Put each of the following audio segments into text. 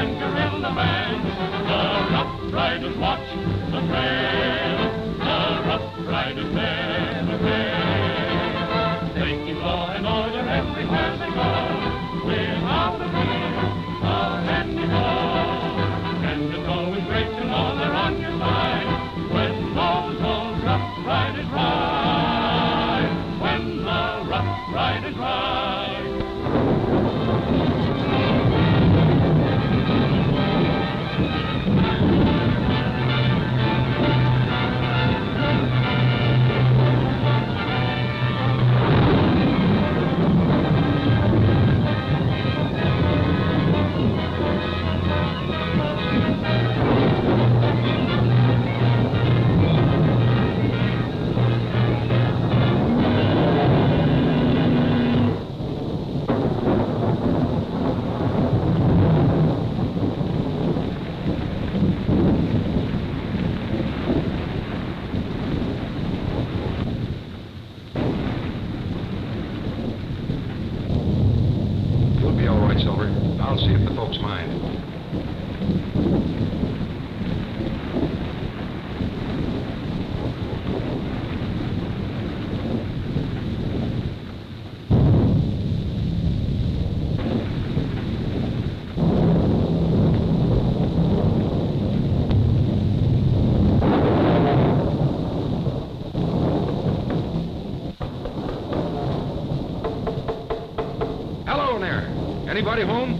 and guerrilla man. The Rough Riders watch the trail. The Rough Riders never fail. They keep law and order everywhere they go, without a fear of any foe. And it's always great to know they're on your side when those Rough Riders ride. When the Rough Riders ride. I'll see if the folks mind. Hello there. Anybody home?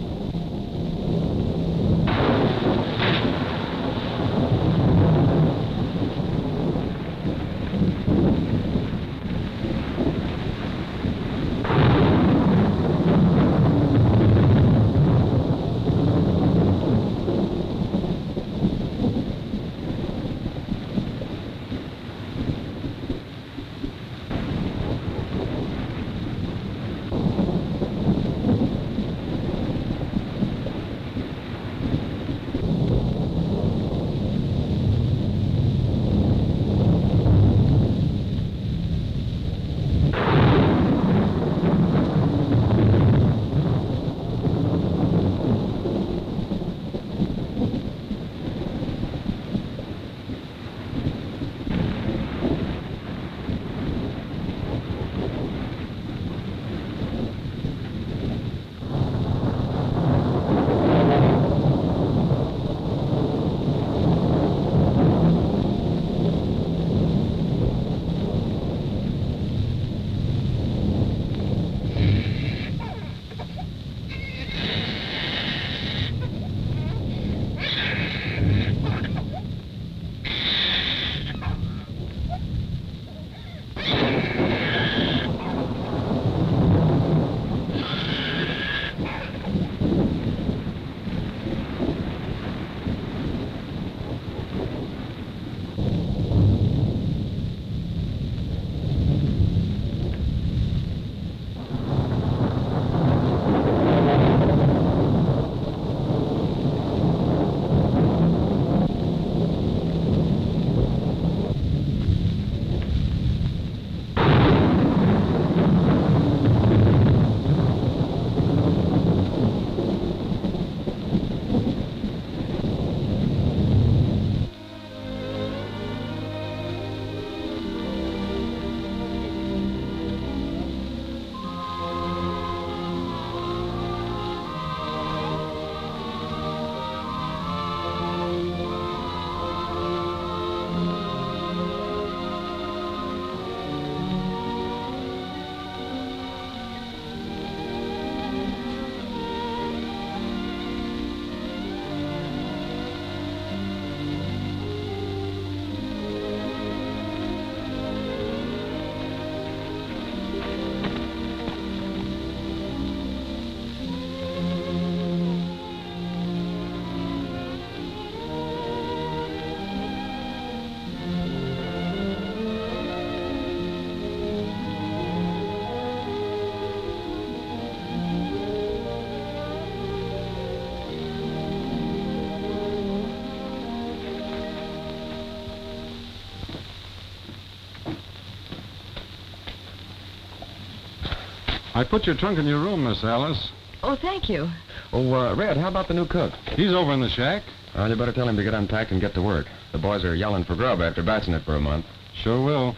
I put your trunk in your room, Miss Alice. Oh, thank you. Oh, Red, how about the new cook? He's over in the shack. Well, you better tell him to get unpacked and get to work. The boys are yelling for grub after batching it for a month. Sure will.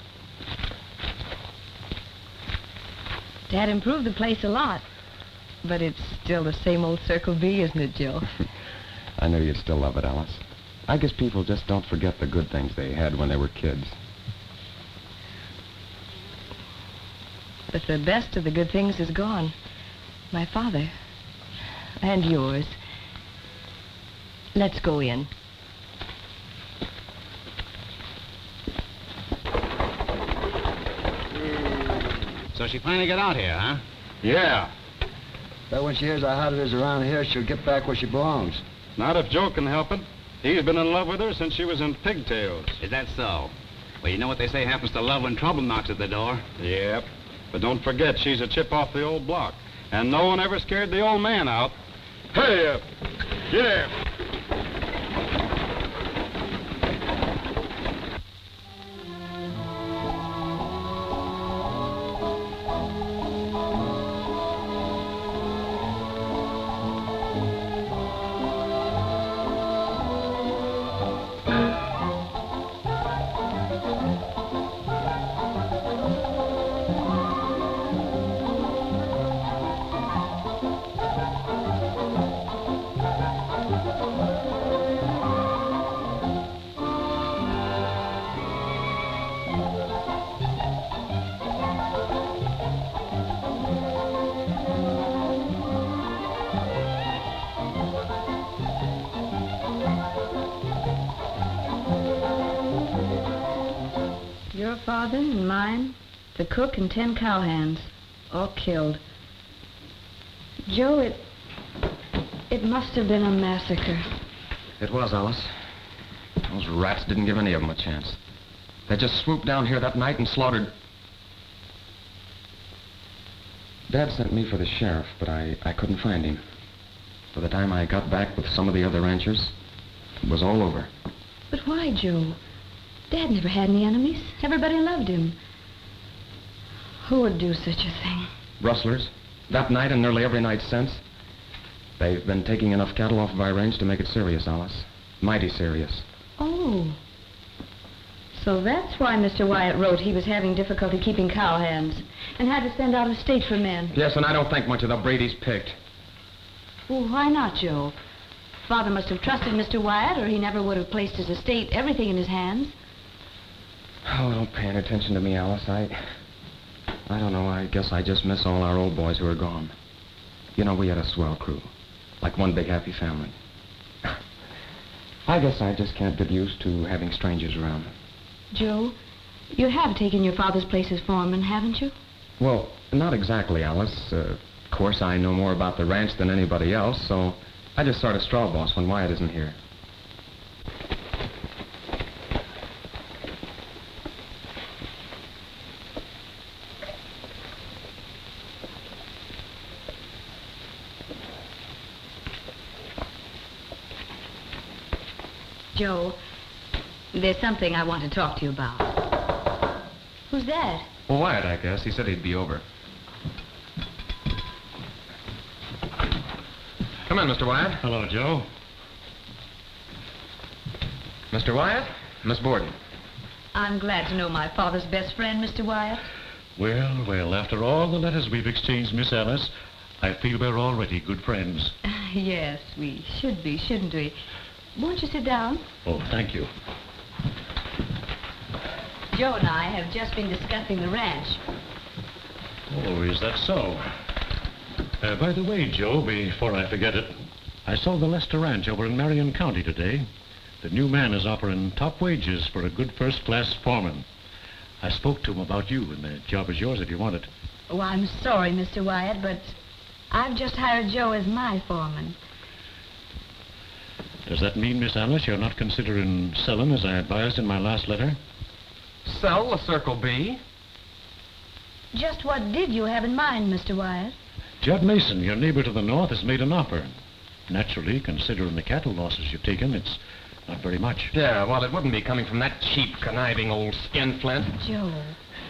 Dad improved the place a lot. But it's still the same old Circle B, isn't it, Joe? I knew you'd still love it, Alice. I guess people just don't forget the good things they had when they were kids. But the best of the good things is gone. My father. And yours. Let's go in. So she finally got out here, huh? Yeah. Bet when she hears how hot it is around here, she'll get back where she belongs. Not if Joe can help it. He's been in love with her since she was in pigtails. Is that so? Well, you know what they say happens to love when trouble knocks at the door. Yep. But don't forget, she's a chip off the old block. And no one ever scared the old man out. Hey, get up. Your father and mine, the cook and 10 cowhands, all killed. Joe, it must have been a massacre. It was, Alice. Those rats didn't give any of them a chance. They just swooped down here that night and slaughtered... Dad sent me for the sheriff, but I couldn't find him. By the time I got back with some of the other ranchers, it was all over. But why, Joe? Dad never had any enemies. Everybody loved him. Who would do such a thing? Rustlers. That night and nearly every night since. They've been taking enough cattle off of our range to make it serious, Alice. Mighty serious. Oh. So that's why Mr. Wyatt wrote he was having difficulty keeping cowhands and had to send out a state for men. Yes, and I don't think much of the Brady's picked. Well, why not, Joe? Father must have trusted Mr. Wyatt, or he never would have placed his estate, everything in his hands. Oh, don't pay any attention to me, Alice. I don't know. I guess I just miss all our old boys who are gone. You know, we had a swell crew. Like one big happy family. I guess I just can't get used to having strangers around. Joe, you have taken your father's place as foreman, haven't you? Well, not exactly, Alice. Of course, I know more about the ranch than anybody else, so I just sort of straw boss when Wyatt isn't here. Joe, there's something I want to talk to you about. Who's that? Well, Wyatt, I guess. He said he'd be over. Come in, Mr. Wyatt. Hello, Joe. Mr. Wyatt, Miss Borden. I'm glad to know my father's best friend, Mr. Wyatt. Well, well, after all the letters we've exchanged, Miss Alice, I feel we're already good friends. Yes, we should be, shouldn't we? Won't you sit down? Oh, thank you. Joe and I have just been discussing the ranch. Oh, is that so? By the way, Joe, before I forget it, I saw the Lester Ranch over in Marion County today. The new man is offering top wages for a good first-class foreman. I spoke to him about you, and the job is yours if you want it. Oh, I'm sorry, Mr. Wyatt, but I've just hired Joe as my foreman. Does that mean, Miss Alice, you're not considering selling as I advised in my last letter? Sell the Circle B? Just what did you have in mind, Mr. Wyatt? Judd Mason, your neighbor to the north, has made an offer. Naturally, considering the cattle losses you've taken, it's not very much. Yeah, well, it wouldn't be coming from that cheap, conniving old skinflint. Joe.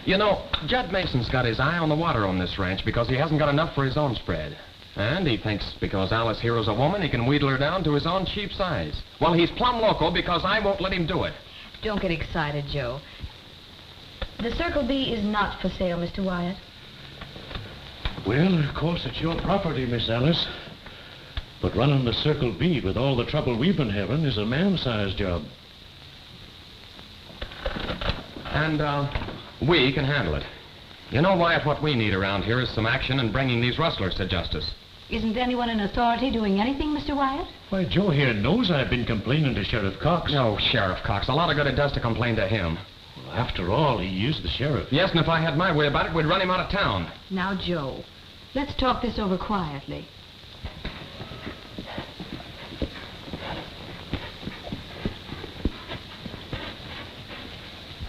You know, Judd Mason's got his eye on the water on this ranch because he hasn't got enough for his own spread. And he thinks because Alice Hero's a woman, he can wheedle her down to his own cheap size. Well, he's plumb loco because I won't let him do it. Don't get excited, Joe. The Circle B is not for sale, Mr. Wyatt. Well, of course, it's your property, Miss Alice. But running the Circle B with all the trouble we've been having is a man-sized job. And, we can handle it. You know, Wyatt, what we need around here is some action in bringing these rustlers to justice. Isn't anyone in authority doing anything, Mr. Wyatt? Why, Joe here knows I've been complaining to Sheriff Cox. No, Sheriff Cox. A lot of good it does to complain to him. Well, after all, he is the sheriff. Yes, and if I had my way about it, we'd run him out of town. Now, Joe, let's talk this over quietly.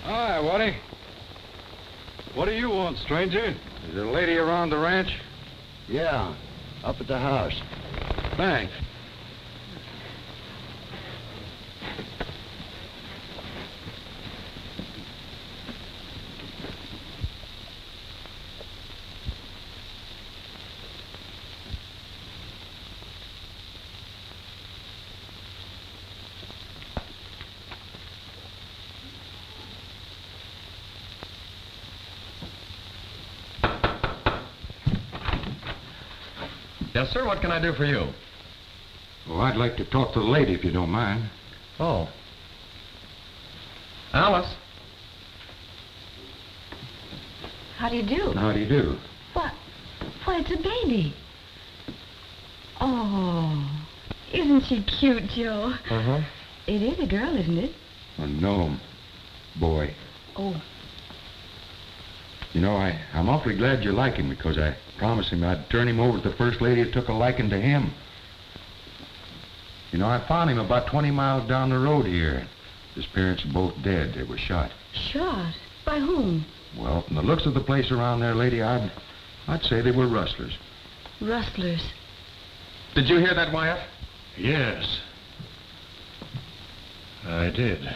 Hi, Waddy. What do you want, stranger? Is there a lady around the ranch? Yeah, up at the house. Thanks. Yes, sir. What can I do for you? Well, I'd like to talk to the lady, if you don't mind. Oh. Alice. How do you do? How do you do? What? Why, it's a baby. Oh, isn't she cute, Joe? Uh-huh. It is a girl, isn't it? A gnome. Boy. Oh. You know, I'm awfully glad you like him, because I promised him I'd turn him over to the first lady who took a liking to him. You know, I found him about 20 miles down the road here. His parents are both dead. They were shot. Shot? By whom? Well, from the looks of the place around there, lady, I'd say they were rustlers. Rustlers. Did you hear that, Wyatt? Yes. I did.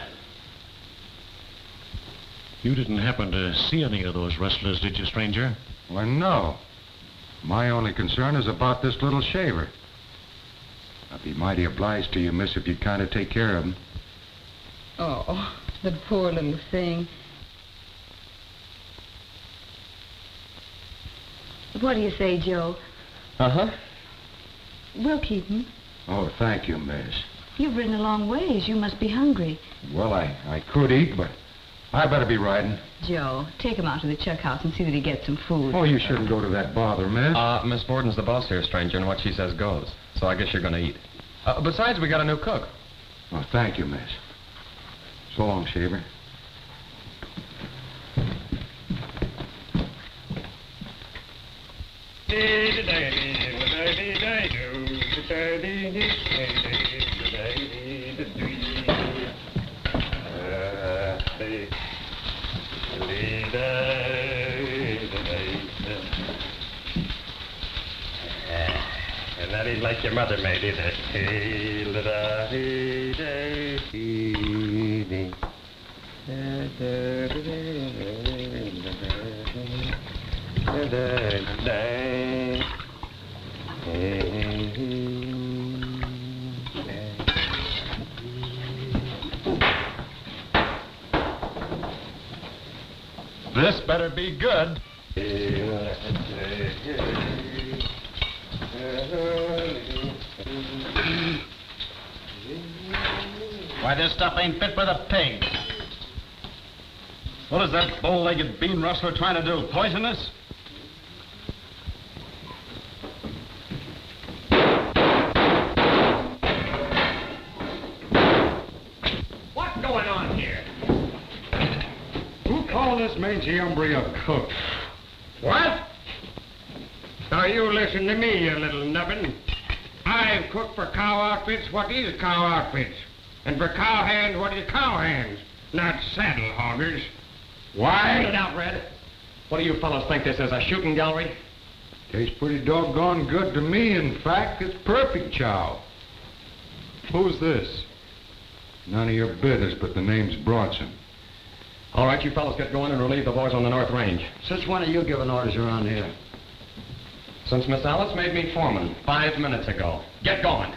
You didn't happen to see any of those rustlers, did you, stranger? Well, no. My only concern is about this little shaver. I'd be mighty obliged to you, miss, if you'd kind of take care of him. Oh, the poor little thing. What do you say, Joe? Uh-huh. We'll keep him. Oh, thank you, miss. You've ridden a long ways. You must be hungry. Well, I could eat, but I better be riding. Joe, take him out to the chuck house and see that he gets some food. Oh, you shouldn't go to that bother, miss. Miss Borden's the boss here, stranger, and what she says goes. So I guess you're gonna eat. Besides, we got a new cook. Oh, thank you, miss. So long, shaver. And that ain't like your mother made it. This better be good. Why, this stuff ain't fit for the pigs. What is that bow-legged bean rustler trying to do? Poison us? What's going on here? Who called this mangy hombre a cook? What? Now you listen to me, you little nubbin. I've cooked for cow outfits what is cow outfits. And for cow hands what is cow hands. Not saddle hoggers. Why? Get it out, Red. What do you fellows think this is, a shooting gallery? Tastes pretty doggone good to me. In fact, it's perfect chow. Who's this? None of your business, but the name's Bronson. All right, you fellows get going and relieve the boys on the North Range. Since when are you giving orders around here? Since Miss Alice made me foreman 5 minutes ago. Get going.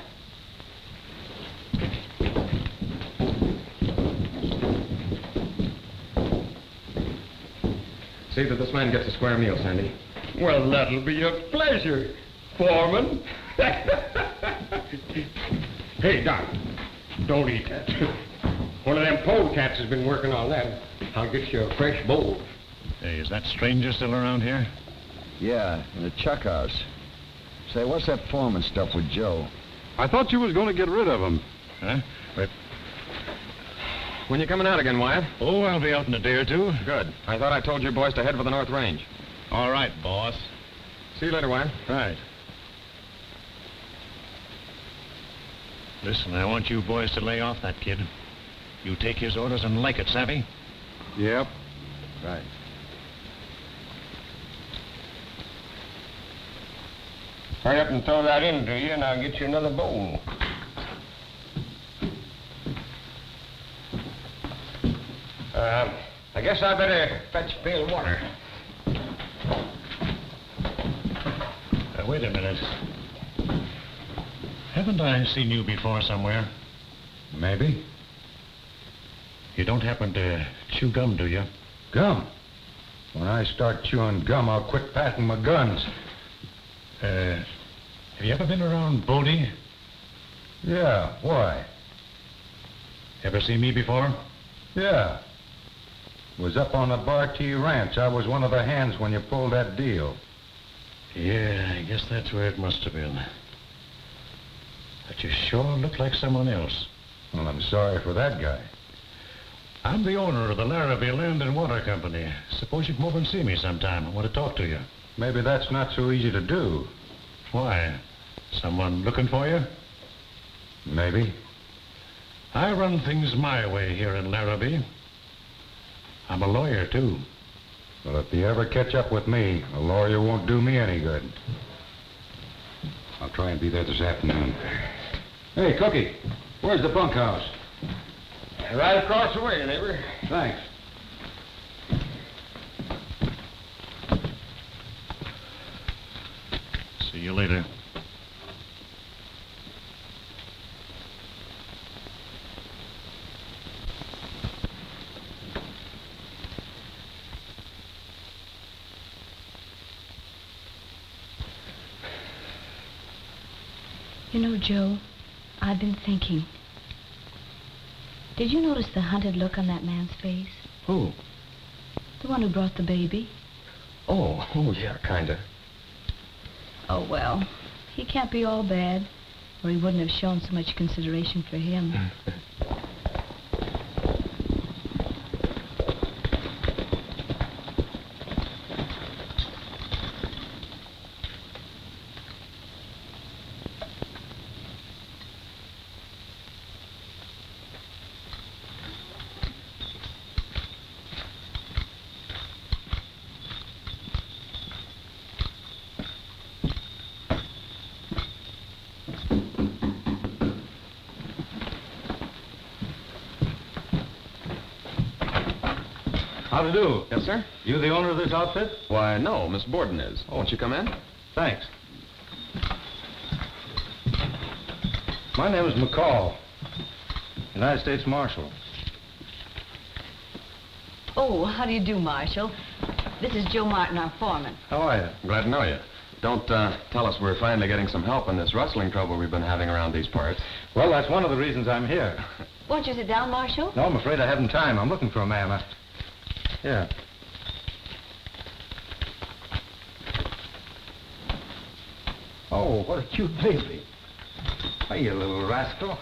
See that this man gets a square meal, Sandy. Well, that'll be a pleasure, Foreman. Hey, Doc, don't eat that. One of them polecats has been working on that. I'll get you a fresh bowl. Hey, is that stranger still around here? Yeah, in the chuck house. Say, what's that foreman stuff with Joe? I thought you was going to get rid of him. Huh? Wait. When you coming out again, Wyatt? Oh, I'll be out in a day or two. Good. I thought I told you boys to head for the North Range. All right, boss. See you later, Wyatt. Right. Listen, I want you boys to lay off that kid. You take his orders and like it, savvy? Yep. Right. Hurry up and throw that in, do you, and I'll get you another bowl. I guess I better fetch a pail of water. Wait a minute. Haven't I seen you before somewhere? Maybe. You don't happen to chew gum, do you? Gum? When I start chewing gum, I'll quit packing my guns. Have you ever been around Bodie? Yeah, why? Ever seen me before? Yeah. Was up on the Bartee Ranch. I was one of the hands when you pulled that deal. Yeah, I guess that's where it must have been. But you sure look like someone else. Well, I'm sorry for that guy. I'm the owner of the Larrabee Land and Water Company. Suppose you come over and see me sometime. I want to talk to you. Maybe that's not so easy to do. Why? Someone looking for you? Maybe. I run things my way here in Larrabee. I'm a lawyer, too. Well, if you ever catch up with me, a lawyer won't do me any good. I'll try and be there this afternoon. Hey, Cookie, where's the bunkhouse? Right across the way, neighbor. Thanks. See you later. You know, Joe, I've been thinking. Did you notice the hunted look on that man's face? Who? The one who brought the baby. Oh, yeah, kinda. Oh, well, he can't be all bad, or he wouldn't have shown so much consideration for him. How to do? Yes, sir? You the owner of this outfit? Why, no, Miss Borden is. Won't you come in? Thanks. My name is McCall, United States Marshal. Oh, how do you do, Marshal? This is Joe Martin, our foreman. How are you? Glad to know you. Don't tell us we're finally getting some help in this rustling trouble we've been having around these parts. Well, that's one of the reasons I'm here. Won't you sit down, Marshal? No, I'm afraid I haven't time. I'm looking for a man. Yeah. Oh, what a cute baby. Hey, you little rascal.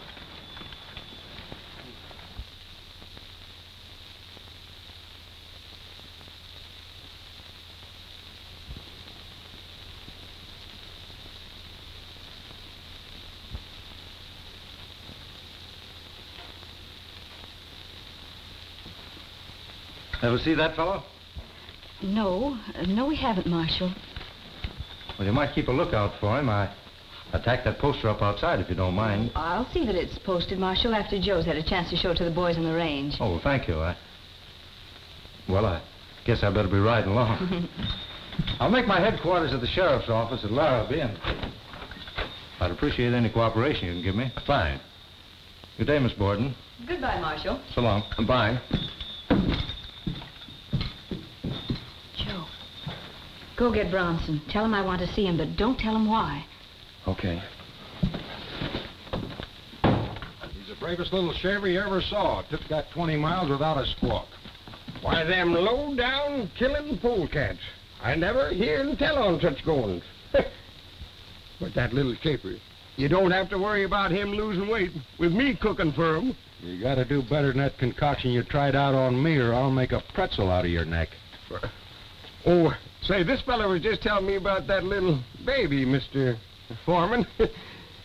Ever see that fellow? No, we haven't, Marshal. Well, you might keep a lookout for him. I tacked that poster up outside, if you don't mind. I'll see that it's posted, Marshal, after Joe's had a chance to show it to the boys on the range. Oh, well, thank you. Well, I guess I better be riding along. I'll make my headquarters at the sheriff's office at Larrabee, and I'd appreciate any cooperation you can give me. Fine. Good day, Miss Borden. Goodbye, Marshal. So long. Bye. Joe, go get Bronson. Tell him I want to see him, but don't tell him why. Okay. He's the bravest little shaver you ever saw. Took that 20 miles without a squawk. Why, them low-down killing polecats. I never hear and tell on such goings. But that little shaver, you don't have to worry about him losing weight with me cooking for him. You gotta do better than that concoction you tried out on me, or I'll make a pretzel out of your neck. Oh, say, this fella was just telling me about that little baby, Mr. Foreman.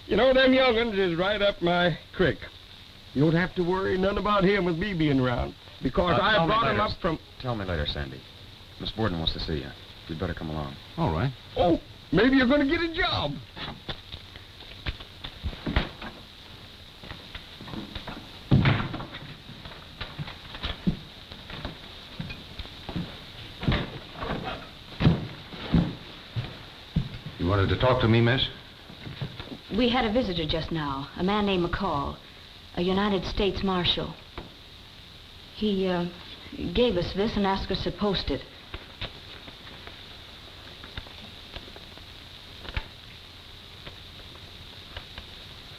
You know, them young'uns is right up my creek. You don't have to worry none about him with me being around, because I brought him up from... Tell me later, Sandy. Miss Borden wants to see you. You'd better come along. All right. Oh, maybe you're going to get a job. You wanted to talk to me, miss? We had a visitor just now, a man named McCall, a United States Marshal. He gave us this and asked us to post it.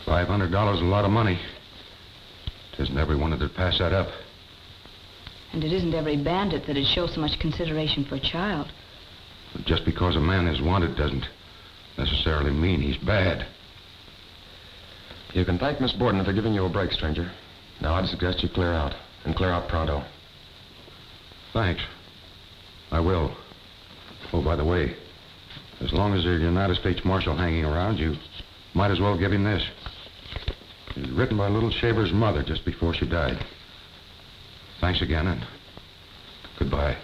$500 is a lot of money. It isn't everyone that'd pass that up. And it isn't every bandit that'd show so much consideration for a child. But just because a man is wanted doesn't necessarily mean he's bad. You can thank Miss Borden for giving you a break, stranger. Now, I'd suggest you clear out, and clear out pronto. Thanks. I will. Oh, by the way, as long as there's a United States Marshal hanging around, you might as well give him this. It was written by little Shaver's mother just before she died. Thanks again, and goodbye.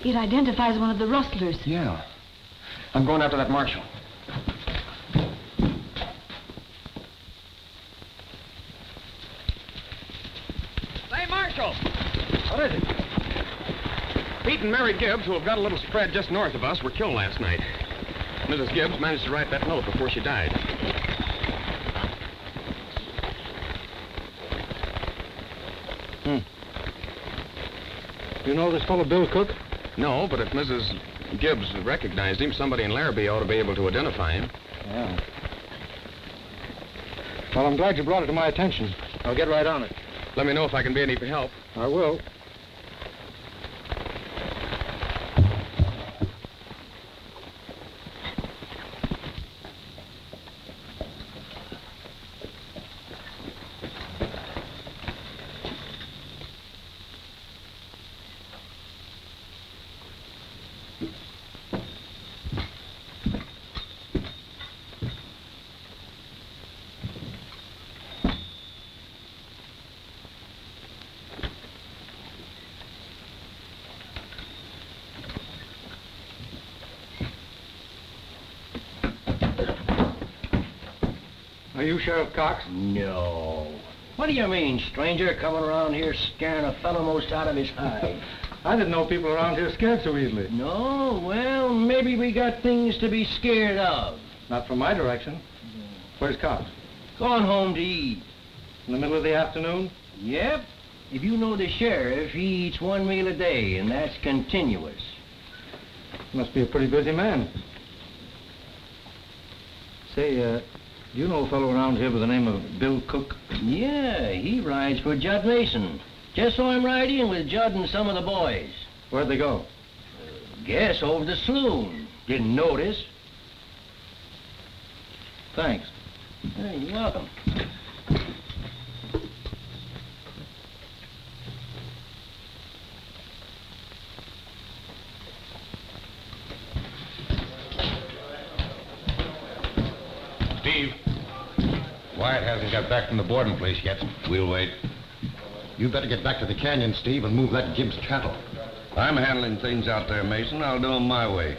It identifies one of the rustlers. Yeah. I'm going after that marshal. Say, Marshal! What is it? Pete and Mary Gibbs, who have got a little spread just north of us, were killed last night. Mrs. Gibbs managed to write that note before she died. You know this fellow Bill Cook? No, but if Mrs. Gibbs recognized him, somebody in Larrabee ought to be able to identify him. Yeah. Well, I'm glad you brought it to my attention. I'll get right on it. Let me know if I can be any help. I will. Are you Sheriff Cox? No. What do you mean, stranger, coming around here scaring a fellow most out of his hide? I didn't know people around here scared so easily. No? Well, maybe we got things to be scared of. Not from my direction. Where's Cox? Gone home to eat. In the middle of the afternoon? Yep. If you know the sheriff, he eats one meal a day, and that's continuous. Must be a pretty busy man. Say, do you know a fellow around here by the name of Bill Cook? Yeah, he rides for Judd Mason. Just saw him ride in with Judd and some of the boys. Where'd they go? Guess over the saloon. Didn't notice. Thanks. Hey, you're welcome. Steve. Wyatt hasn't got back from the boarding place yet. We'll wait. You better get back to the canyon, Steve, and move that Gibbs cattle. I'm handling things out there, Mason. I'll do them my way.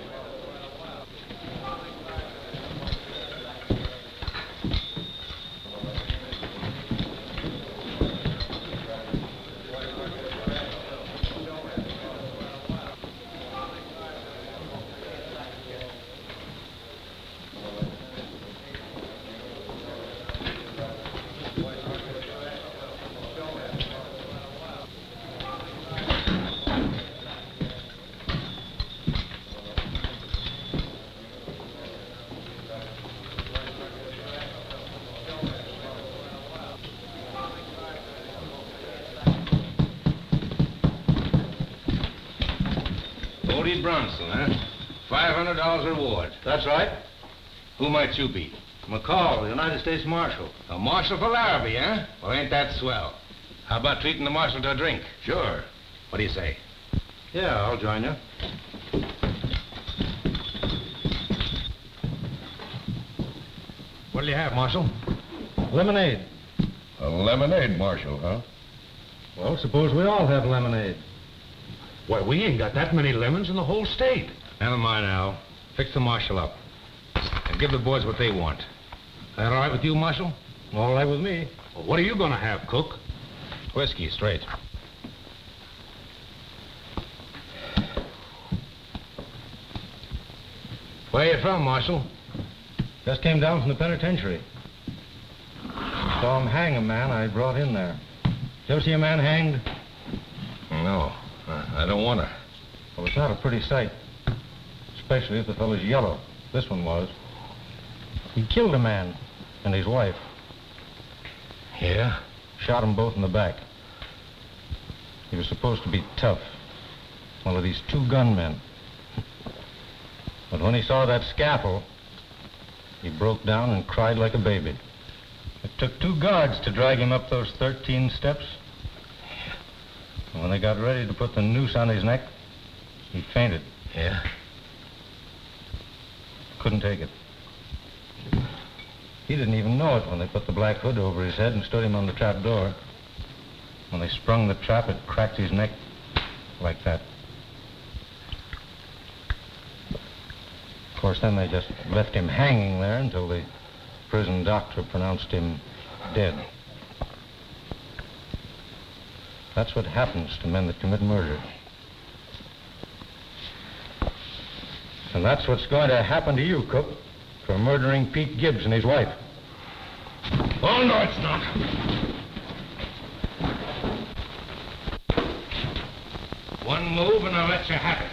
Bodie Bronson, huh? $500 reward. That's right. Who might you be? McCall, United States Marshal. A marshal for Larrabee, huh? Well, ain't that swell? How about treating the marshal to a drink? Sure. What do you say? Yeah, I'll join you. What'll you have, Marshal? Lemonade. A lemonade, Marshal, huh? Well, suppose we all have lemonade. Why, we ain't got that many lemons in the whole state. Never mind, Al. Fix the marshal up. And give the boys what they want. That all right with you, Marshal? All right with me. Well, what are you going to have, Cook? Whiskey, straight. Where you from, Marshal? Just came down from the penitentiary. Saw him hang a man I brought in there. Did you ever see a man hanged? No, I don't want to. Well, it's not a pretty sight. Especially if the fellow's yellow. This one was. He killed a man and his wife. Yeah? Shot them both in the back. He was supposed to be tough. One of these two gunmen. But when he saw that scaffold, he broke down and cried like a baby. It took 2 guards to drag him up those 13 steps. And when they got ready to put the noose on his neck, he fainted. Yeah? Couldn't take it. He didn't even know it when they put the black hood over his head and stood him on the trap door. When they sprung the trap, it cracked his neck like that. Of course, then they just left him hanging there until the prison doctor pronounced him dead. That's what happens to men that commit murder. And that's what's going to happen to you, Cook, for murdering Pete Gibbs and his wife. Oh, no, it's not. One move and I'll let you have it.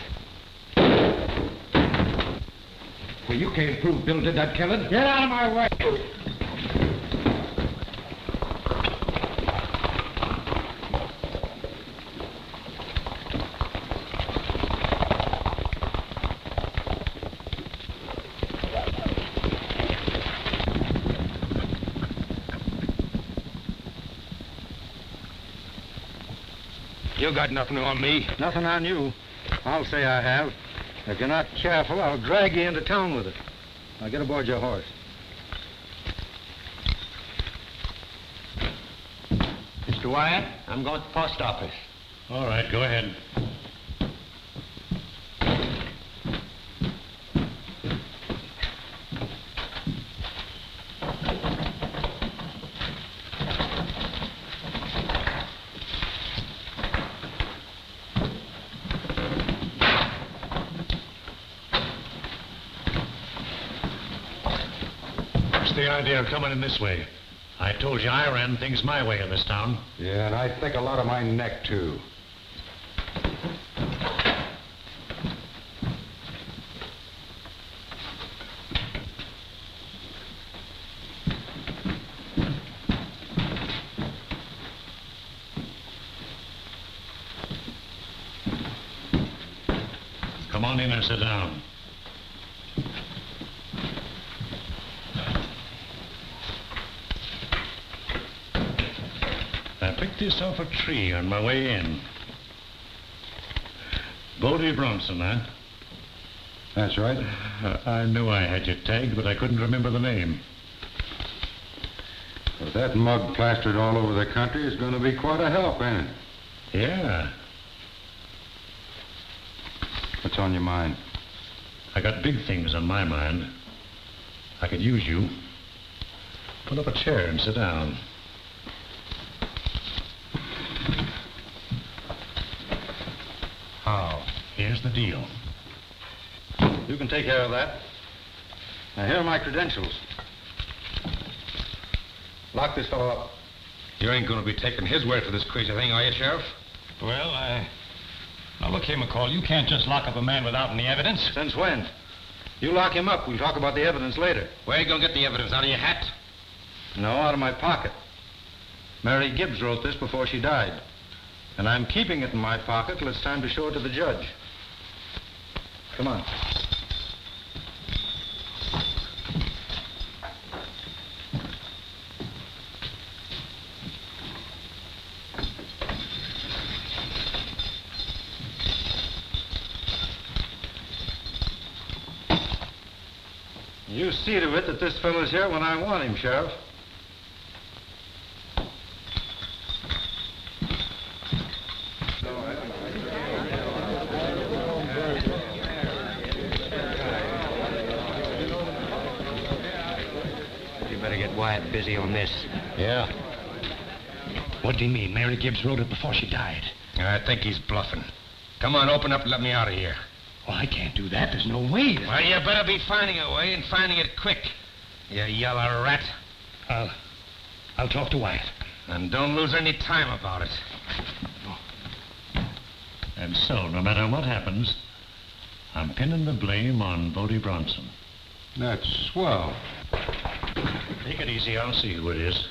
Well, you can't prove Bill did that killing. Get out of my way! You got nothing on me. Nothing on you. I'll say I have. If you're not careful, I'll drag you into town with it. Now get aboard your horse. Mr. Wyatt, I'm going to the post office. All right, go ahead. The idea of coming in this way. I told you I ran things my way in this town. Yeah, and I think a lot of my neck, too. Come on in and sit down. I picked this off a tree on my way in. Bodie Bronson, huh? That's right. I knew I had you tagged, but I couldn't remember the name. With that mug plastered all over the country, it's going to be quite a help, ain't it? Yeah. What's on your mind? I got big things on my mind. I could use you. Pull up a chair and sit down. How? Here's the deal. You can take care of that. Now, here are my credentials. Lock this fellow up. You ain't going to be taking his word for this crazy thing, are you, Sheriff? Well, Now, look here, McCall. You can't just lock up a man without any evidence. Since when? You lock him up. We'll talk about the evidence later. Where you going to get the evidence? Out of your hat? No, out of my pocket. Mary Gibbs wrote this before she died. And I'm keeping it in my pocket till it's time to show it to the judge. Come on. You see to it that this fellow's here when I want him, Sheriff. You better get Wyatt busy on this. Yeah. What do you mean? Mary Gibbs wrote it before she died. I think he's bluffing. Come on, open up and let me out of here. Well, I can't do that. There's no way. Well, you better be finding a way and finding it quick, you yellow rat. I'll talk to Wyatt. And don't lose any time about it. And so, no matter what happens, I'm pinning the blame on Bodie Bronson. That's swell. Take it easy. I'll see who it is.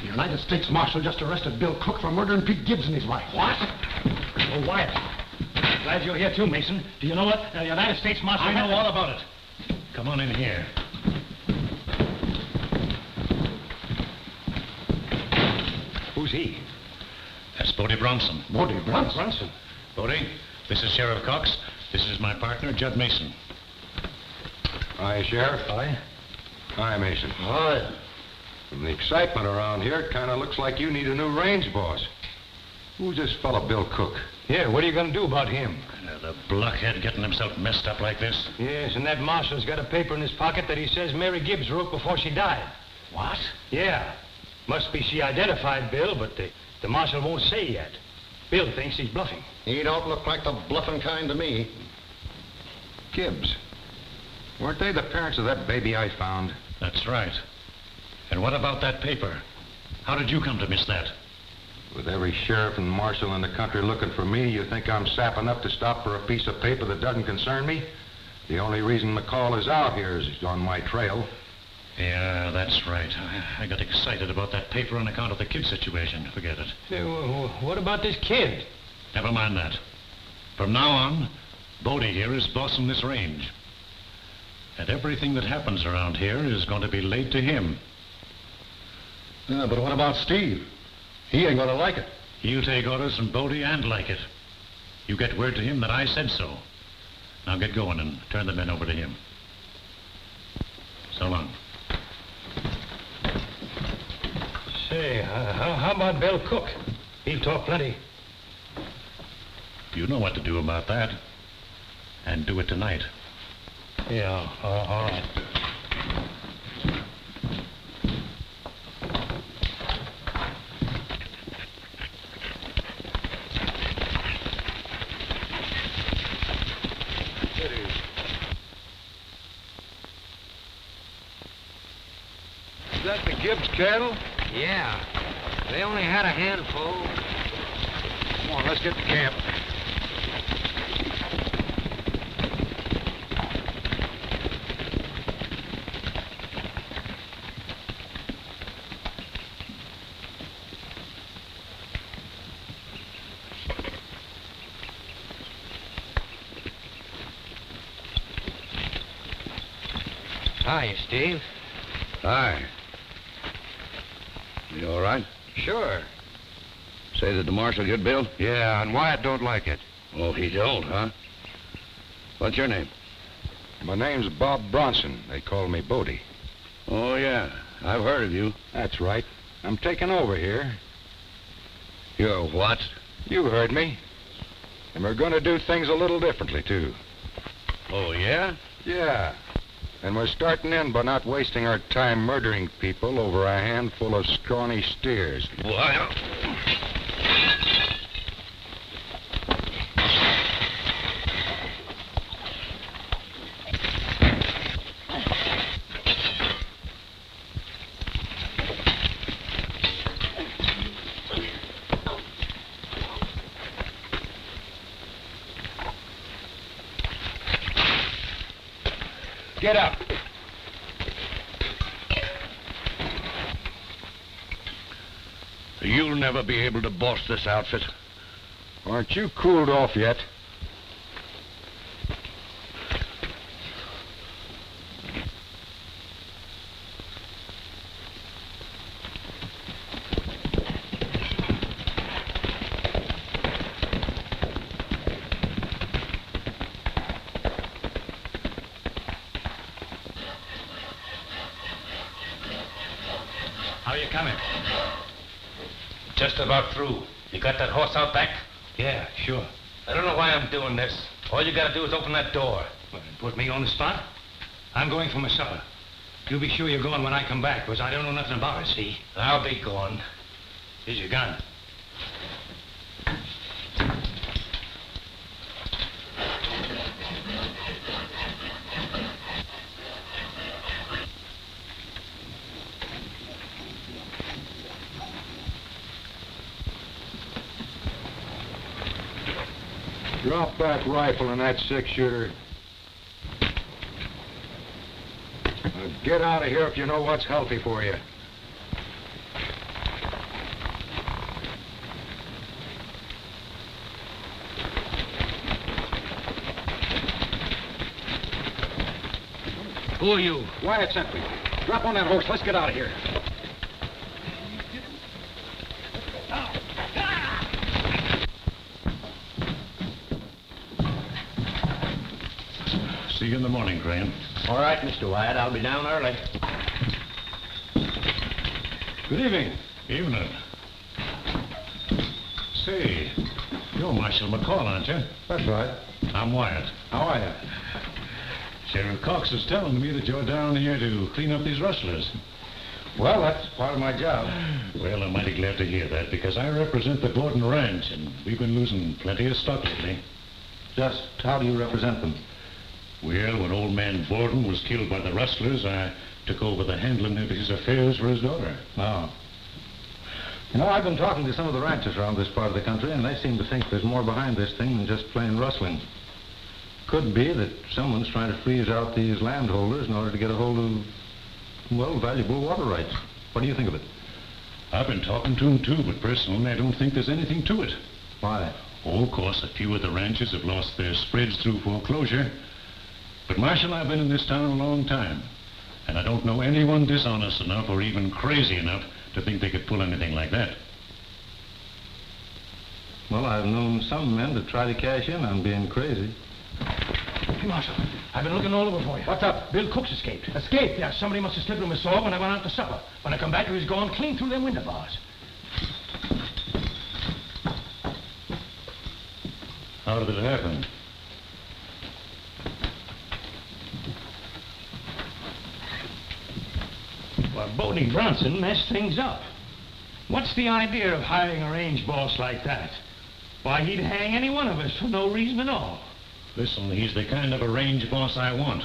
The United States Marshal just arrested Bill Cook for murdering Pete Gibbs and his wife. What? Oh, Wyatt. Glad you're here, too, Mason. Do you know what? The United States Marshal... I know all about it. Come on in here. Who's he? That's Bodie Bronson. Bodie Bronson? Bodie, this is Sheriff Cox. This is my partner, Judd Mason. Hi, Sheriff. Hi. Hi, Mason. Hi. From the excitement around here, it kind of looks like you need a new range boss. Who's this fella, Bill Cook? Yeah, what are you going to do about him? The blockhead getting himself messed up like this. Yes, and that marshal's got a paper in his pocket that he says Mary Gibbs wrote before she died. What? Yeah. Must be she identified Bill, but the marshal won't say yet. Bill thinks he's bluffing. He don't look like the bluffing kind to me. Gibbs. Weren't they the parents of that baby I found? That's right. And what about that paper? How did you come to miss that? With every sheriff and marshal in the country looking for me, you think I'm sap enough to stop for a piece of paper that doesn't concern me? The only reason McCall is out here is he's on my trail. Yeah, that's right. I got excited about that paper on account of the kid situation. Forget it. What about this kid? Never mind that. From now on, Bodie here is bossing this range. And everything that happens around here is going to be laid to him. Yeah, but what about Steve? He ain't gonna like it. He'll take orders from Bodie and like it. You get word to him that I said so. Now get going and turn the men over to him. So long. Say, how about Bill Cook? He'll talk plenty. You know what to do about that. And do it tonight. Yeah, all right. Is that the Gibbs cattle? Yeah. They only had a handful. Come on, let's get to camp. Hi, Steve. Hi. You all right? Sure. Say that the marshal good, Bill? Yeah, and Wyatt don't like it. Oh, he don't, huh? What's your name? My name's Bob Bronson. They call me Bodie. Oh, yeah. I've heard of you. That's right. I'm taking over here. You're what? You heard me. And we're going to do things a little differently, too. Oh, yeah? Yeah. And we're starting in by not wasting our time murdering people over a handful of scrawny steers. Well... Get up. You'll never be able to boss this outfit. Aren't you cooled off yet? How you coming? Just about through. You got that horse out back? Yeah, sure. I don't know why I'm doing this. All you gotta do is open that door. Well, put me on the spot? I'm going for my supper. You be sure you're going when I come back, because I don't know nothing about it, see? I'll be gone. Here's your gun. Drop back rifle in that 6-shooter. Now get out of here if you know what's healthy for you. Who are you? Wyatt sent me. Drop on that horse. Let's get out of here. See you in the morning, Crane. All right, Mr. Wyatt. I'll be down early. Good evening. Evening. Say, you're Marshal McCall, aren't you? That's right. I'm Wyatt. How are you? Sheriff Cox is telling me that you're down here to clean up these rustlers. Well, that's part of my job. Well, I'm mighty glad to hear that, because I represent the Gordon Ranch, and we've been losing plenty of stock lately. Just how do you represent them? Well, when old man Borden was killed by the rustlers, I took over the handling of his affairs for his daughter. Oh. You know, I've been talking to some of the ranchers around this part of the country, and they seem to think there's more behind this thing than just plain rustling. Could be that someone's trying to freeze out these landholders in order to get a hold of, well, valuable water rights. What do you think of it? I've been talking to him, too, but personally, I don't think there's anything to it. Why? Oh, of course, a few of the ranchers have lost their spreads through foreclosure. But, Marshal, I've been in this town a long time, and I don't know anyone dishonest enough or even crazy enough to think they could pull anything like that. Well, I've known some men to try to cash in on being crazy. Hey, Marshal, I've been looking all over for you. What's up? Bill Cooks escaped. Escaped? Yeah, somebody must have slipped him a saw when I went out to supper. When I come back, he was gone clean through them window bars. How did it happen? Well, Bodie Bronson messed things up. What's the idea of hiring a range boss like that? Why, he'd hang any one of us for no reason at all. Listen, he's the kind of a range boss I want.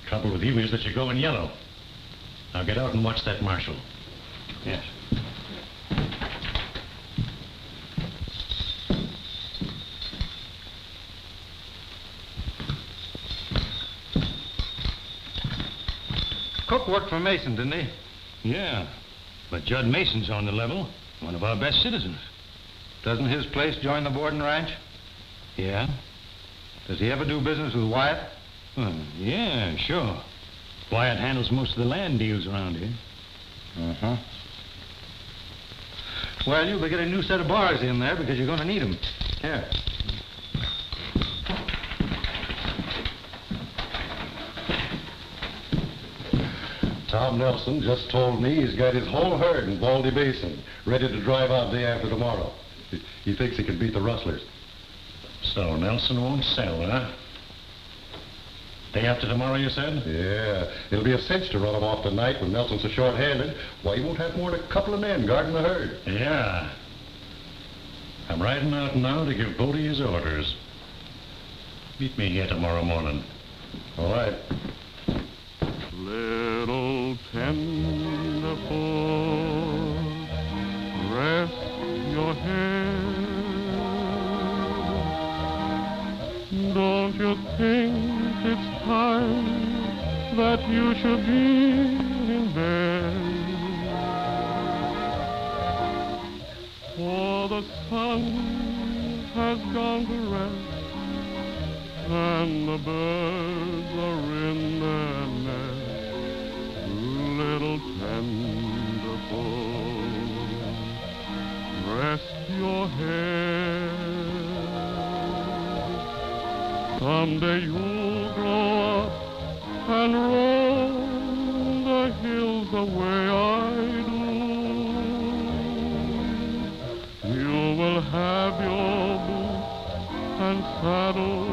Trouble with you is that you go in yellow. Now get out and watch that marshal. Yes. Cook worked for Mason, didn't he? Yeah, but Judd Mason's on the level. One of our best citizens. Doesn't his place join the Borden Ranch? Yeah? Does he ever do business with Wyatt? Yeah, sure. Wyatt handles most of the land deals around here. Uh-huh. Well, you'll be getting a new set of bars in there because you're going to need them. Here. Tom Nelson just told me he's got his whole herd in Baldy Basin, ready to drive out day after tomorrow. He thinks he can beat the rustlers. So Nelson won't sell, huh? Day after tomorrow, you said? Yeah. It'll be a cinch to run him off tonight when Nelson's so short-handed. Why, he won't have more than a couple of men guarding the herd. Yeah. I'm riding out now to give Bodie his orders. Meet me here tomorrow morning. All right. Little tender foot, rest your head. Don't you think it's time that you should be in bed? the sun has gone to rest, and the birds are in their nest, little tenderfoot, rest your head. Someday you'll grow up and roam the hills the way I do. You will have your boots and saddle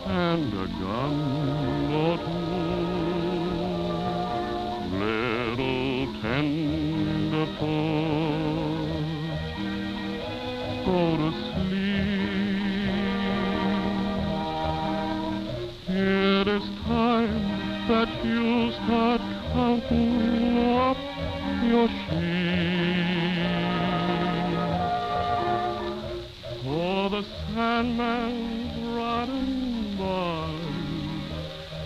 and a gun or two. Little tenderfoot, go to sleep. It is time that you start counting up your sheep. For the Sandman's riding by,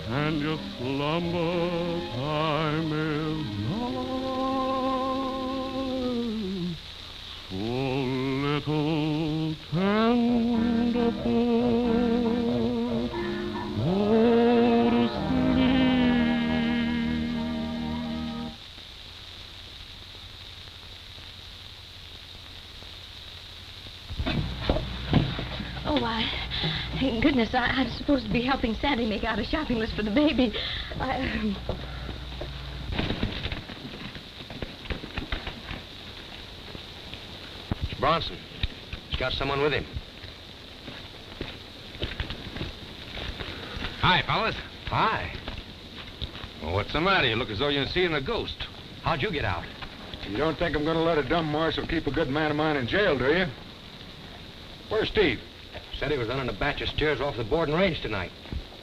and your slumber time is nigh. So little tenderfoot, go to sleep. Oh, thank goodness. I'm supposed to be helping Sandy make out a shopping list for the baby. Bronson. He's got someone with him. Hi, fellas. Hi. Well, what's the matter? You look as though you're seeing a ghost. How'd you get out? You don't think I'm going to let a dumb marshal keep a good man of mine in jail, do you? Where's Steve? Said he was running a batch of steers off the Borden Range tonight.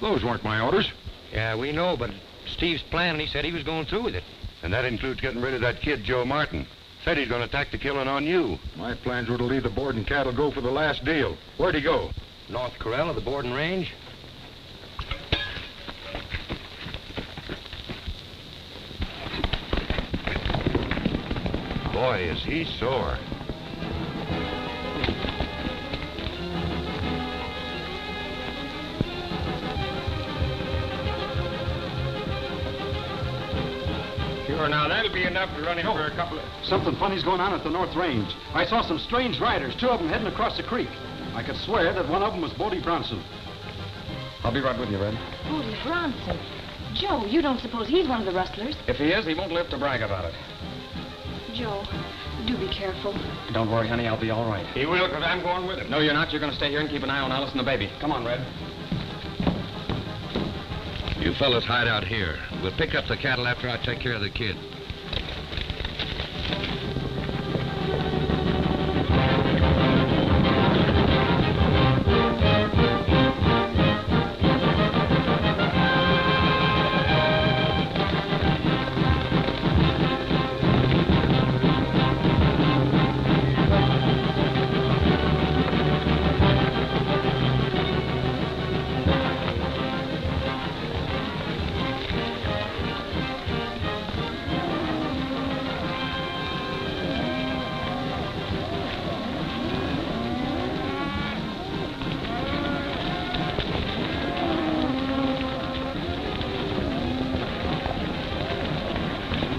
Those weren't my orders. Yeah, we know, but Steve's plan, and he said he was going through with it. And that includes getting rid of that kid, Joe Martin. Said he's going to attack the killing on you. My plans were to leave the Borden cattle go for the last deal. Where'd he go? North Corral of the Borden Range. Boy, is he sore. Sure, now that'll be enough to run him for a couple of... Something funny's going on at the North Range. I saw some strange riders, two of them heading across the creek. I could swear that one of them was Bodie Bronson. I'll be right with you, Red. Bodie Bronson. Joe, you don't suppose he's one of the rustlers? If he is, he won't live to brag about it. Joe, do be careful. Don't worry, honey, I'll be all right. He will, because I'm going with him. No, you're not. You're going to stay here and keep an eye on Alice and the baby. Come on, Red. You fellas hide out here. We'll pick up the cattle after I take care of the kid.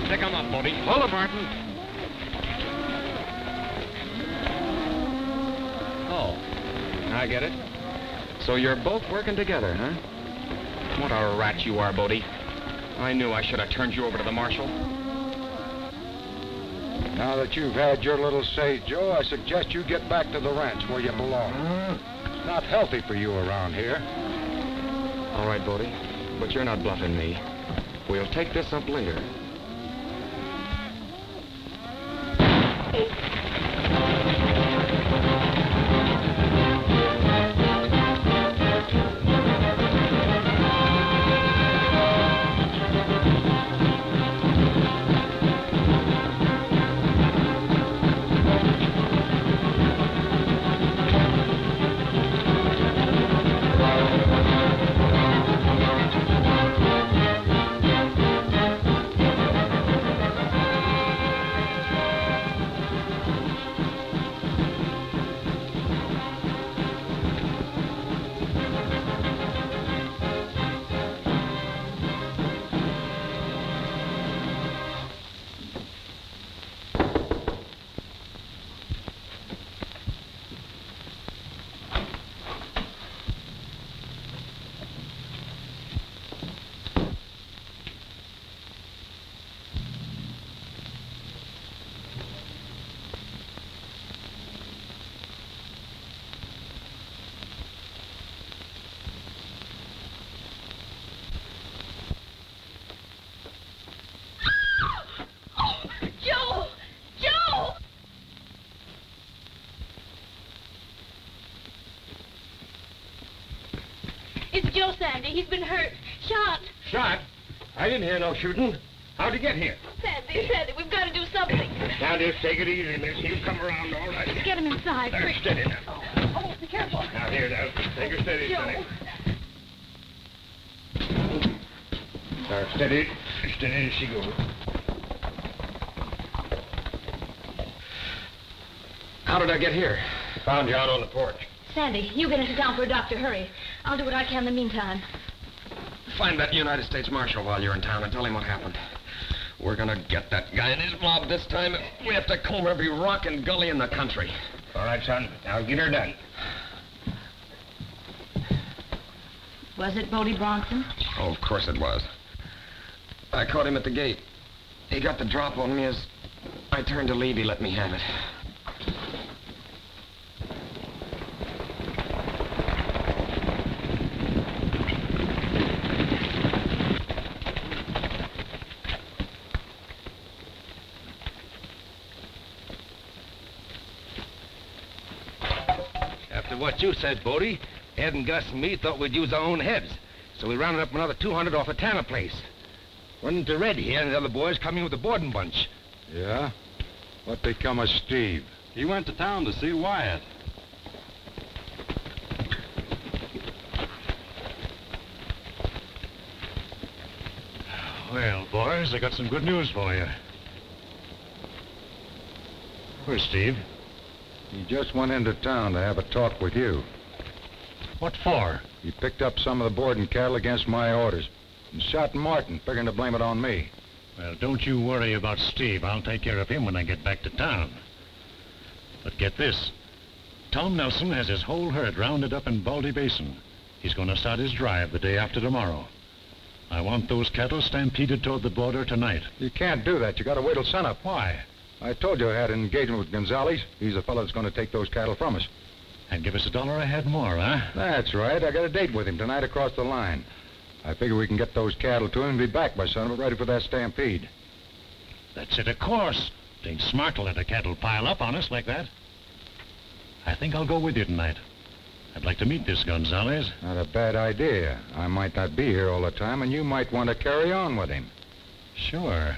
Pick him up, Bodie. Hold him, Martin. Oh, I get it. So you're both working together, huh? What a rat you are, Bodie. I knew I should have turned you over to the marshal. Now that you've had your little say, Joe, I suggest you get back to the ranch where you belong. It's not healthy for you around here. All right, Bodie, but you're not bluffing me. We'll take this up later. Joe, Sandy. He's been hurt. Shot. Shot? I didn't hear no shooting. How'd you get here? Sandy, we've got to do something. Now, just take it easy, miss. He'll come around all right. Get him inside. There, steady now. Oh, be careful. Now, here, now. Take her steady, Joe. Sonny. Now, steady. Steady as she goes. How did I get here? Found you out on the porch. Sandy, you get into town for a doctor. Hurry. I'll do what I can in the meantime. Find that United States Marshal while you're in town and tell him what happened. We're gonna get that guy and his mob this time. We have to comb every rock and gully in the country. All right, son. Now get her done. Was it Bodie Bronson? Oh, of course it was. I caught him at the gate. He got the drop on me as I turned to leave. He let me have it. After what you said, Bodie, Ed and Gus and me thought we'd use our own heads. So we rounded up another 200 off a Tanner place. Run into Red here and the other boys coming with the boarding bunch. Yeah? What become of Steve? He went to town to see Wyatt. Well, boys, I got some good news for you. Where's Steve? He just went into town to have a talk with you. What for? He picked up some of the boarding cattle against my orders and shot Martin, figuring to blame it on me. Well, don't you worry about Steve. I'll take care of him when I get back to town. But get this. Tom Nelson has his whole herd rounded up in Baldy Basin. He's going to start his drive the day after tomorrow. I want those cattle stampeded toward the border tonight. You can't do that. You got to wait till sunup. Why? I told you I had an engagement with Gonzalez. He's the fellow that's going to take those cattle from us. And give us $1 a head more, huh? That's right. I got a date with him tonight across the line. I figure we can get those cattle to him and be back by sunup, ready for that stampede. That's it, of course. It ain't smart to let the cattle pile up on us like that. I think I'll go with you tonight. I'd like to meet this Gonzalez. Not a bad idea. I might not be here all the time, and you might want to carry on with him. Sure.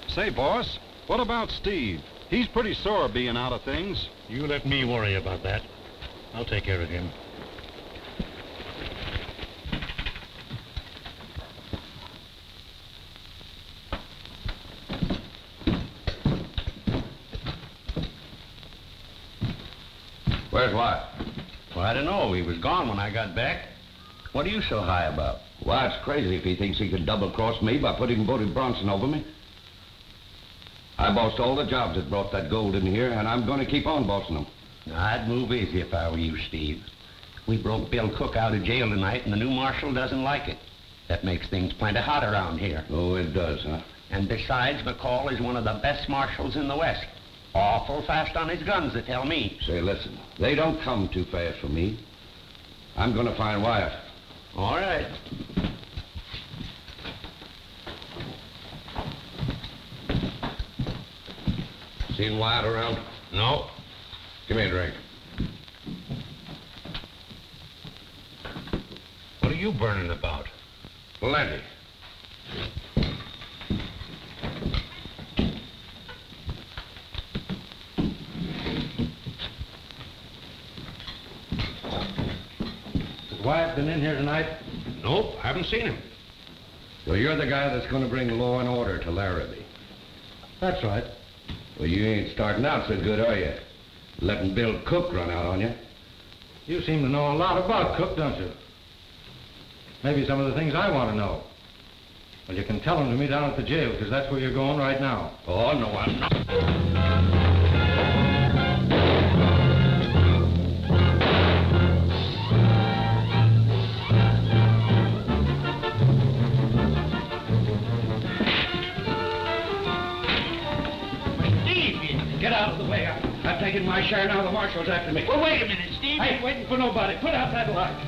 Say, boss, what about Steve? He's pretty sore being out of things. You let me worry about that. I'll take care of him. Where's Wyatt? Well, I don't know. He was gone when I got back. What are you so high about? Wyatt's crazy if he thinks he can double-cross me by putting Bodie Bronson over me. I bossed all the jobs that brought that gold in here, and I'm going to keep on bossing them. I'd move easy if I were you, Steve. We broke Bill Cook out of jail tonight, and the new marshal doesn't like it. That makes things plenty hot around here. Oh, it does, huh? And besides, McCall is one of the best marshals in the West. Awful fast on his guns, they tell me. Say, listen, they don't come too fast for me. I'm going to find Wyatt. All right. Seen Wyatt around? No. Give me a drink. What are you burning about? Plenty. Has Wyatt been in here tonight? Nope, haven't seen him. So you're the guy that's going to bring law and order to Larrabee. That's right. Well, you ain't starting out so good, are you? Letting Bill Cook run out on you. You seem to know a lot about Cook, don't you? Maybe some of the things I want to know. Well, you can tell them to me down at the jail, because that's where you're going right now. Oh, no, I'm not. Get out of the way. I've taken my share, now the marshal's after me. Well, wait a minute, Steve. I ain't waiting for nobody. Put out that light.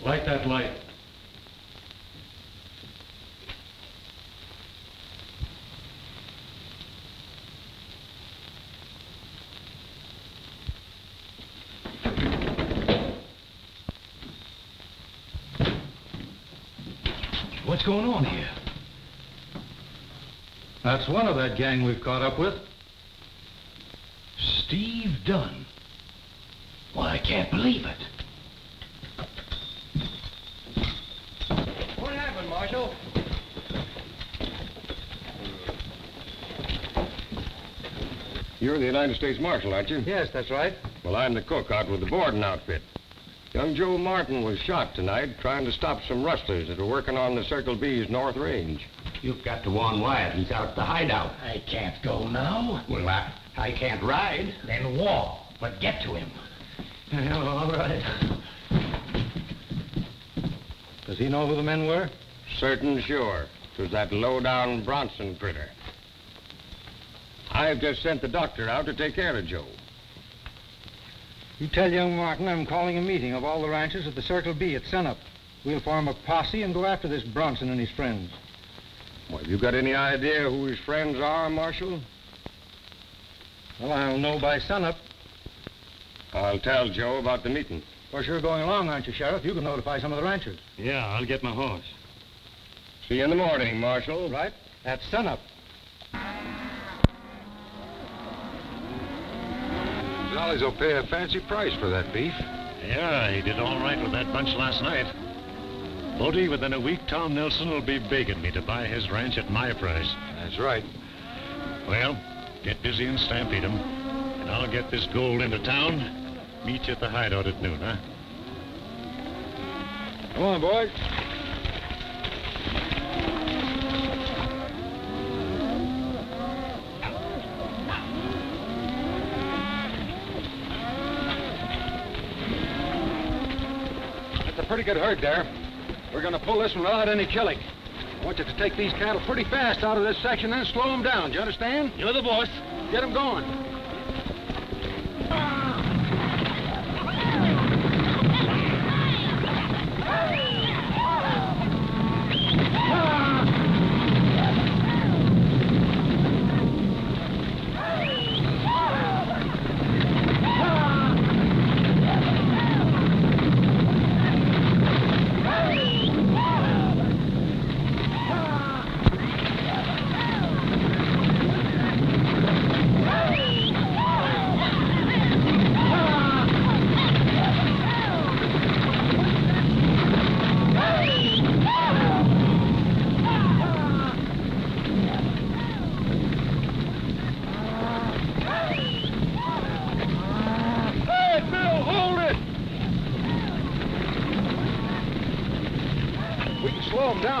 Light that light. What's going on here? That's one of that gang we've caught up with. Steve Dunn. Why, I can't believe it. What happened, Marshal? You're the United States Marshal, aren't you? Yes, that's right. Well, I'm the cook out with the Borden outfit. Young Joe Martin was shot tonight trying to stop some rustlers that are working on the Circle B's North Range. You've got to warn Wyatt. He's out at the hideout. I can't go now. Well, I can't ride. Then walk, but get to him. All right. Does he know who the men were? Certain sure. It was that low-down Bronson critter. I've just sent the doctor out to take care of Joe. You tell young Martin I'm calling a meeting of all the ranchers at the Circle B at sunup. We'll form a posse and go after this Bronson and his friends. Well, have you got any idea who his friends are, Marshal? Well, I'll know by sunup. I'll tell Joe about the meeting. Well, sure going along, aren't you, Sheriff? You can notify some of the ranchers. Yeah, I'll get my horse. See you in the morning, Marshal. Right? At sunup. Jollies will pay a fancy price for that beef. Yeah, he did all right with that bunch last night. Bodie, within a week, Tom Nelson will be begging me to buy his ranch at my price. That's right. Well, get busy and stampede him, and I'll get this gold into town. Meet you at the hideout at noon, huh? Come on, boys. That's a pretty good herd there. We're going to pull this one without any killing. I want you to take these cattle pretty fast out of this section and slow them down. Do you understand? You're the boss. Get them going.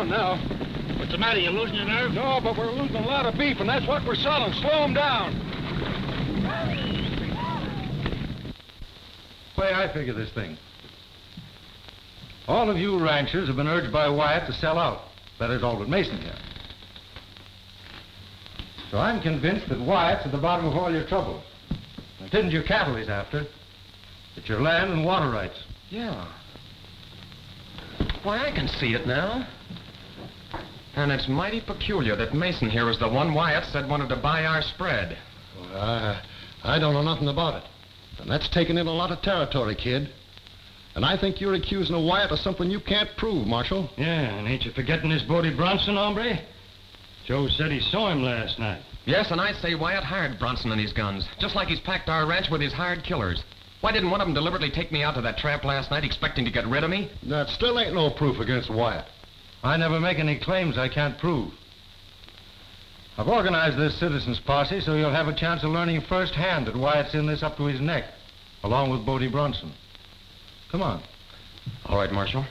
Now. What's the matter? You losing your nerve? No, but we're losing a lot of beef, and that's what we're selling. Slow them down. Way I figure this thing. All of you ranchers have been urged by Wyatt to sell out. That is all but Mason here. So I'm convinced that Wyatt's at the bottom of all your troubles. It isn't your cattle he's after. It's your land and water rights. Yeah. Why, I can see it now. And it's mighty peculiar that Mason here was the one Wyatt said wanted to buy our spread. Well, I don't know nothing about it. And that's taking in a lot of territory, kid. And I think you're accusing Wyatt of something you can't prove, Marshal. Yeah, and ain't you forgetting this Bodie Bronson, hombre? Joe said he saw him last night. Yes, and I say Wyatt hired Bronson and his guns, just like he's packed our ranch with his hired killers. Why didn't one of them deliberately take me out to that tramp last night expecting to get rid of me? That still ain't no proof against Wyatt. I never make any claims I can't prove. I've organized this citizens posse so you'll have a chance of learning firsthand that Wyatt's in this up to his neck, along with Bodie Bronson. Come on. All right, Marshal.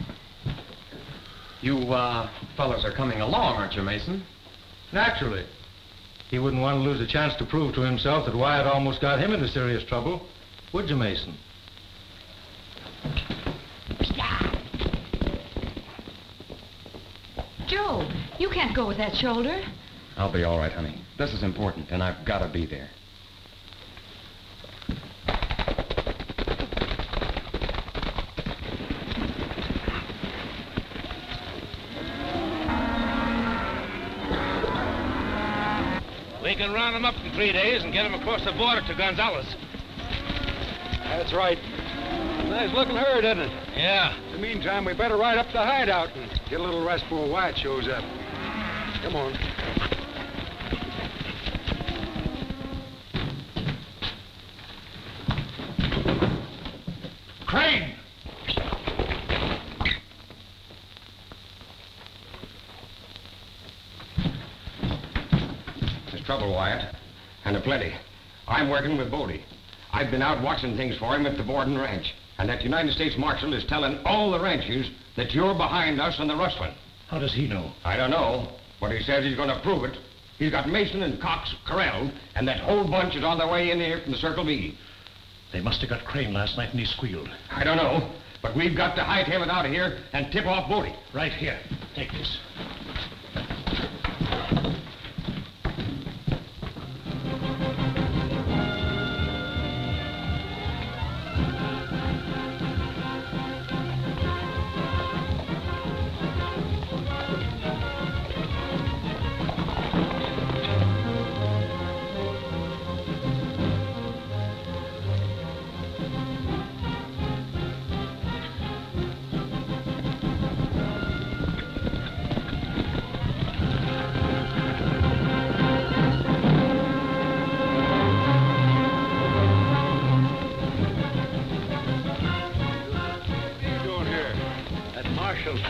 You, fellas are coming along, aren't you, Mason? Naturally. He wouldn't want to lose a chance to prove to himself that Wyatt almost got him into serious trouble. Would you, Mason? Joe, you can't go with that shoulder. I'll be all right, honey. This is important, and I've got to be there. They can round him up in 3 days and get him across the border to Gonzales. That's right. Nice looking herd, isn't it? Yeah. In the meantime, we better ride up to the hideout and get a little rest before Wyatt shows up. Come on. Crane! There's trouble, Wyatt. And aplenty. I'm working with Bodie. I've been out watching things for him at the Borden Ranch. And that United States Marshal is telling all the ranchers that you're behind us and the rustling. How does he know? I don't know, but he says he's going to prove it. He's got Mason and Cox corralled, and that whole bunch is on their way in here from the Circle B. They must have got Crane last night and he squealed. I don't know, but we've got to hightail it out of here and tip off Bodie. Right here. Take this.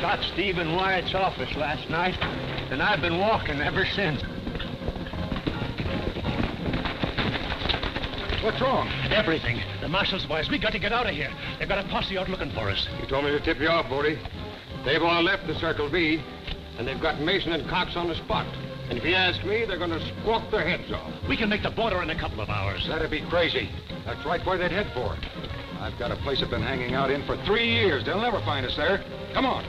Shot Stephen Wyatt's office last night, and I've been walking ever since. What's wrong? Everything. The marshal's boys. We got to get out of here. They've got a posse out looking for us. He told me to tip you off, Bodie. They've all left the Circle B, and they've got Mason and Cox on the spot. And if you ask me, they're going to squawk their heads off. We can make the border in a couple of hours. That'd be crazy. That's right where they'd head for. I've got a place I've been hanging out in for 3 years. They'll never find us there. Come on.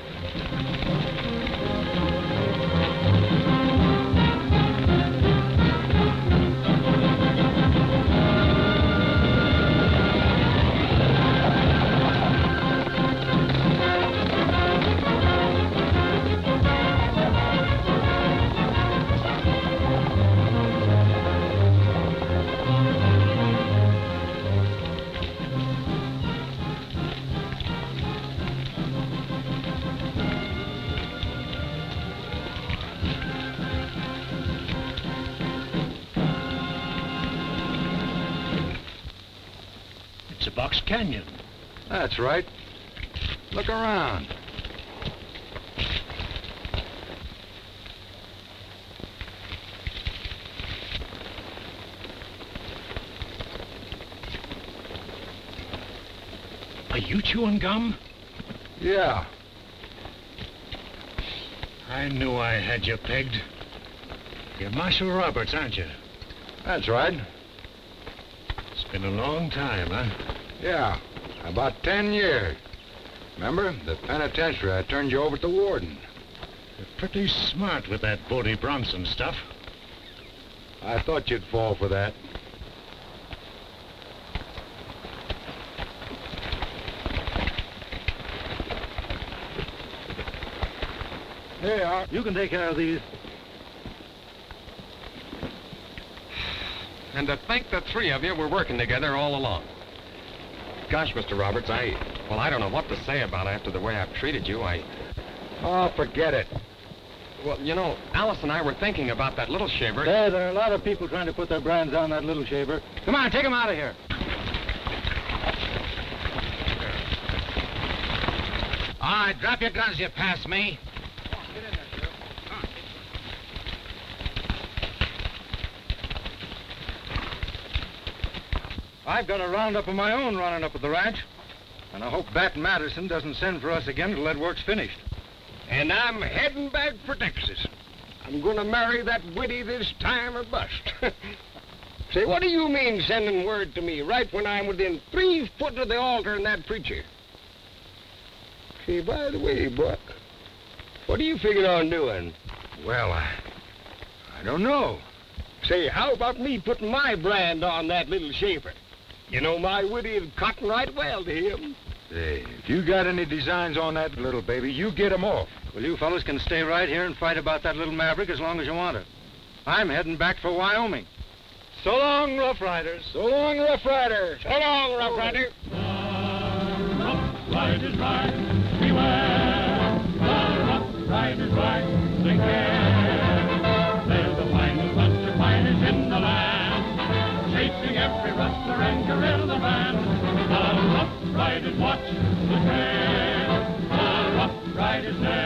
Box Canyon. That's right. Look around. Are you chewing gum? Yeah. I knew I had you pegged. You're Marshal Roberts, aren't you? That's right. It's been a long time, huh? Yeah, about 10 years. Remember, the penitentiary, I turned you over to the warden. You're pretty smart with that Bodie Bronson stuff. I thought you'd fall for that. Here you are. You can take care of these. And to think the three of you were working together all along. Gosh, Mr. Roberts, I don't know what to say about after the way I've treated you. Oh, forget it. Well, you know, Alice and I were thinking about that little shaver. There are a lot of people trying to put their brands on that little shaver. Come on, take them out of here. All right, drop your guns, you pass me. I've got a roundup of my own running up at the ranch. And I hope Bat Madison doesn't send for us again till that work's finished. And I'm heading back for Texas. I'm going to marry that Whitty this time or bust. Say, what do you mean sending word to me right when I'm within 3 foot of the altar and that preacher? Say, by the way, Buck, what do you figure on doing? Well, I don't know. Say, how about me putting my brand on that little shaver? You know, my Whitty would cotton right well to him. Hey, if you got any designs on that little baby, you get 'em off. Well, you fellas can stay right here and fight about that little maverick as long as you want it. I'm heading back for Wyoming. So long, Rough Riders. So long, Rough Rider. So long, Rough Rider. Rough Riders ride, beware. The Rough Riders ride, take care. They're the finest bunch of fighters in the land, chasing every rustler and guerrilla band. The Rough Riders watch the trail. The Rough Riders never